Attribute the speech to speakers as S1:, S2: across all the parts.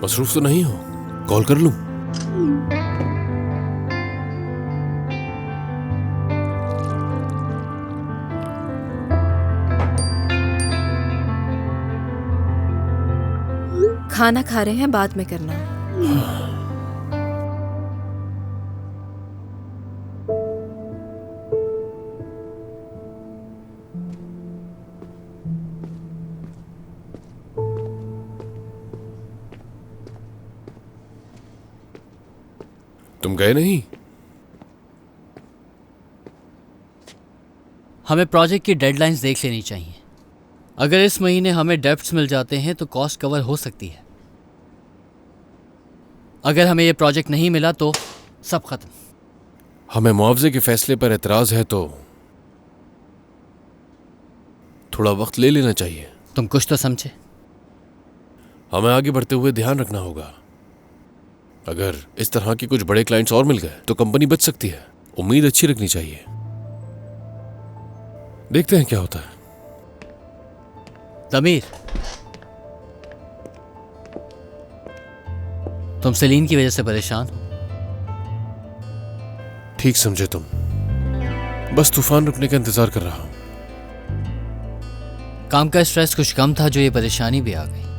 S1: मसरूफ तो नहीं हो? कॉल कर लूं?
S2: खाना खा रहे हैं, बाद में करना।
S1: तुम गए नहीं?
S3: हमें प्रोजेक्ट की डेडलाइंस देख लेनी चाहिए। अगर इस महीने हमें डेब्ट्स मिल जाते हैं तो कॉस्ट कवर हो सकती है। अगर हमें ये प्रोजेक्ट नहीं मिला तो सब खत्म।
S1: हमें मुआवजे के फैसले पर एतराज है तो थोड़ा वक्त ले लेना चाहिए।
S3: तुम कुछ तो समझे।
S1: हमें आगे बढ़ते हुए ध्यान रखना होगा। अगर इस तरह के कुछ बड़े क्लाइंट्स और मिल गए तो कंपनी बच सकती है। उम्मीद अच्छी रखनी चाहिए। देखते हैं क्या होता है।
S3: तमीर, तुम सेलीन की वजह से परेशान हो।
S1: ठीक समझे तुम। बस तूफान रुकने का इंतजार कर रहा हूं।
S3: काम का स्ट्रेस कुछ कम था जो ये परेशानी भी आ गई।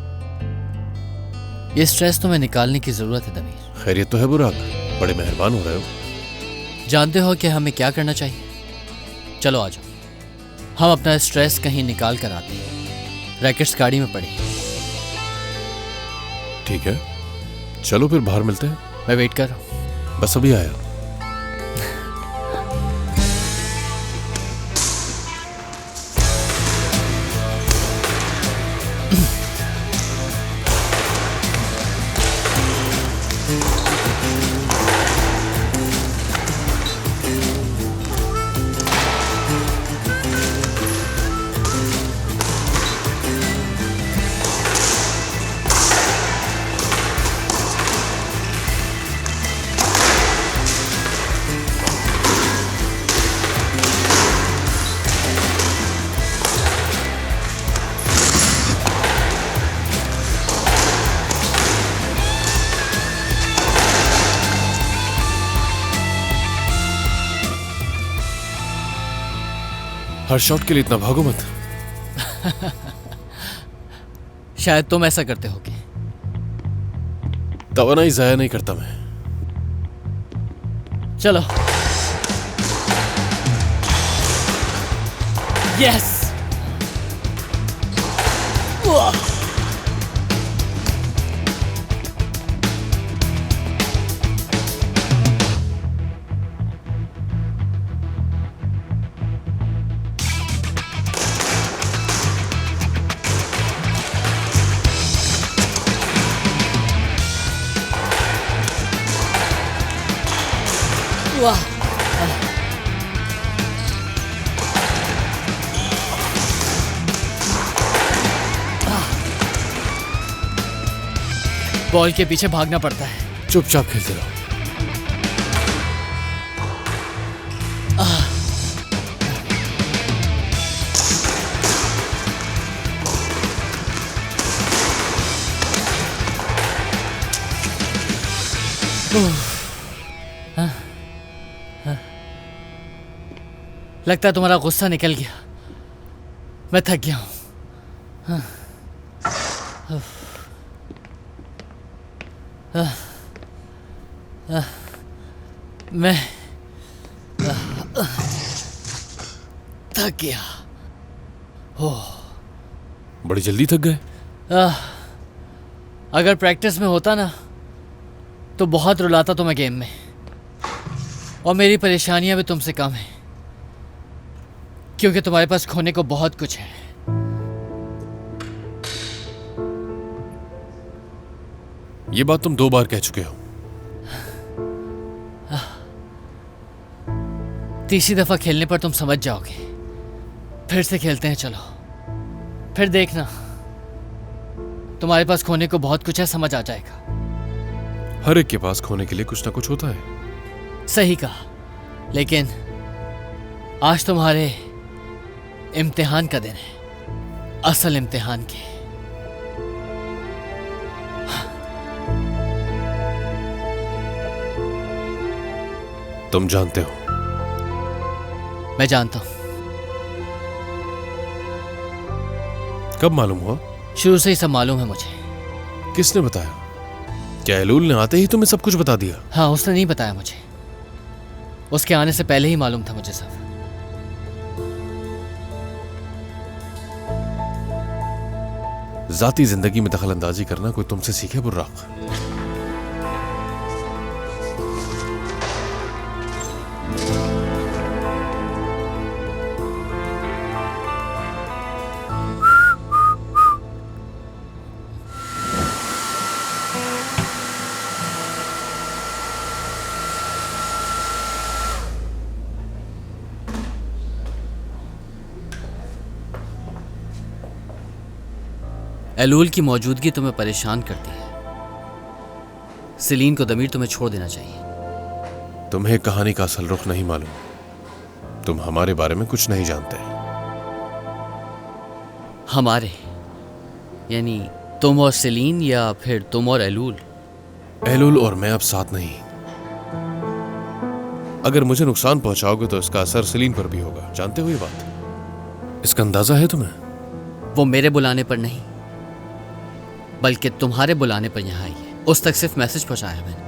S3: ये स्ट्रेस तुम्हें निकालने की जरूरत है तमीर।
S1: खैरियत तो है बुराक? बड़े मेहरबान हो रहे हो।
S3: जानते हो कि हमें क्या करना चाहिए? चलो आ जाओ, हम अपना स्ट्रेस कहीं निकाल कर आते हैं। रैकेट्स गाड़ी में पड़ी।
S1: ठीक है, चलो फिर बाहर मिलते हैं।
S3: मैं वेट कर रहा हूँ।
S1: बस अभी आया। हर शॉट के लिए इतना भागो मत।
S3: शायद तुम ऐसा करते होगे।
S1: तवानाई जाया नहीं करता मैं।
S3: चलो। यस। वाह। बॉल के पीछे भागना पड़ता है।
S1: चुपचाप खेलते रहो।
S3: लगता है तुम्हारा गुस्सा निकल गया। मैं थक गया हूं। मैं थक गया।
S1: बड़ी जल्दी थक गए।
S3: अगर प्रैक्टिस में होता ना तो बहुत रुलाता तुम्हें गेम में। और मेरी परेशानियां भी तुमसे कम हैं, क्योंकि तुम्हारे पास खोने को बहुत कुछ है।
S1: ये बात तुम 2 बार कह चुके हो।
S3: तीसरी दफा खेलने पर तुम समझ जाओगे। फिर से खेलते हैं, चलो। फिर देखना, तुम्हारे पास खोने को बहुत कुछ है, समझ आ जाएगा।
S1: हर एक के पास खोने के लिए कुछ ना कुछ होता है।
S3: सही कहा, लेकिन आज तुम्हारे इम्तिहान का दिन है, असल इम्तिहान के।
S1: तुम जानते हो।
S3: मैं जानता हूं।
S1: कब मालूम हुआ?
S3: शुरू से ही सब मालूम है मुझे।
S1: किसने बताया? क्या एलूल ने आते ही तुम्हें सब कुछ बता दिया?
S3: हाँ, उसने नहीं बताया मुझे। उसके आने से पहले ही मालूम था मुझे सब।
S1: जाती जिंदगी में दखल अंदाजी करना कोई तुमसे सीखे बुर्राक?
S3: एलूल की मौजूदगी तुम्हें परेशान करती है। सेलीन को दमीर तुम्हें छोड़ देना चाहिए।
S1: तुम्हें कहानी का असल रुख नहीं मालूम। तुम हमारे बारे में कुछ नहीं जानते।
S3: हमारे यानी तुम और सेलीन, या फिर तुम और एलूल?
S1: एलूल और मैं अब साथ नहीं। अगर मुझे नुकसान पहुंचाओगे तो इसका असर सेलीन पर भी होगा। जानते हो ये बात? इसका अंदाजा है तुम्हें?
S3: वो मेरे बुलाने पर नहीं, बल्कि तुम्हारे बुलाने पर यहाँ आई है। उस तक सिर्फ मैसेज पहुंचाया मैंने।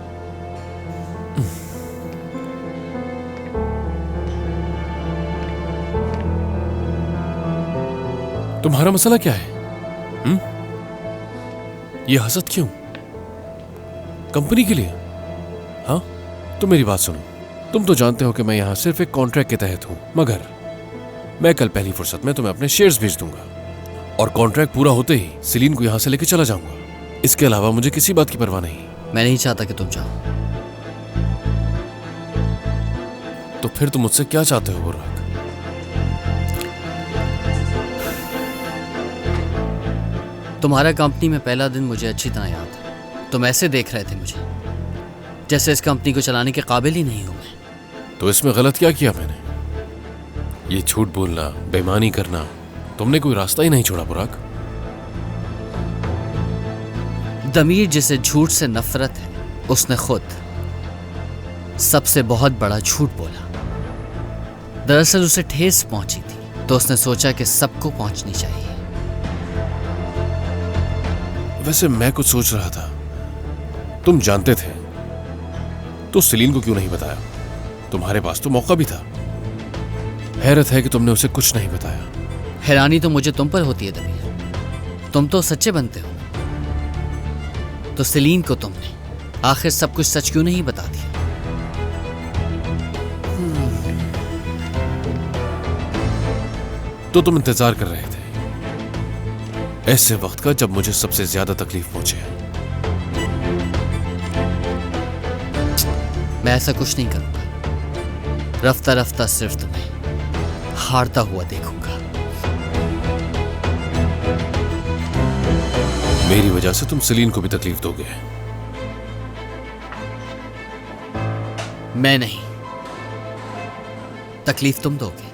S1: तुम्हारा मसला क्या है? ये हसद क्यों? कंपनी के लिए? हाँ, तो मेरी बात सुनो। तुम तो जानते हो कि मैं यहां सिर्फ एक कॉन्ट्रैक्ट के तहत हूं, मगर मैं कल पहली फुर्सत में तुम्हें अपने शेयर्स भेज दूंगा और कॉन्ट्रैक्ट पूरा होते ही सेलीन को यहां से लेकर चला जाऊंगा। इसके अलावा मुझे किसी बात की परवाह नहीं।
S3: मैं नहीं चाहता कि तुम जाओ।
S1: तो फिर तुम मुझसे क्या चाहते हो बुर्राक?
S3: तुम्हारा कंपनी में पहला दिन मुझे अच्छी तरह याद है। तुम ऐसे देख रहे थे मुझे जैसे इस कंपनी को चलाने के काबिल ही नहीं हूं मैं।
S1: तो इसमें गलत क्या किया मैंने? ये झूठ बोलना, बेईमानी करना, तुमने कोई रास्ता ही नहीं छोड़ा बुर्राक।
S3: दमीर जिसे झूठ से नफरत है, उसने खुद सबसे बहुत बड़ा झूठ बोला। दरअसल उसे ठेस पहुंची थी तो उसने सोचा कि सबको पहुंचनी चाहिए।
S1: वैसे मैं कुछ सोच रहा था। तुम जानते थे तो सेलीन को क्यों नहीं बताया? तुम्हारे पास तो मौका भी था। हैरत है कि तुमने उसे कुछ नहीं बताया।
S3: हैरानी तो मुझे तुम पर होती है दमीर। तुम तो सच्चे बनते हो। तो सेलीन को तुमने आखिर सब कुछ सच क्यों नहीं बता दिया?
S1: तो तुम इंतजार कर रहे थे ऐसे वक्त का जब मुझे सबसे ज्यादा तकलीफ पहुंचे।
S3: मैं ऐसा कुछ नहीं करूंगा। रफ्ता रफ्ता सिर्फ तुम्हें हारता हुआ देखूंगा।
S1: मेरी वजह से तुम सेलीन को भी तकलीफ दोगे।
S3: मैं नहीं, तकलीफ तुम दोगे।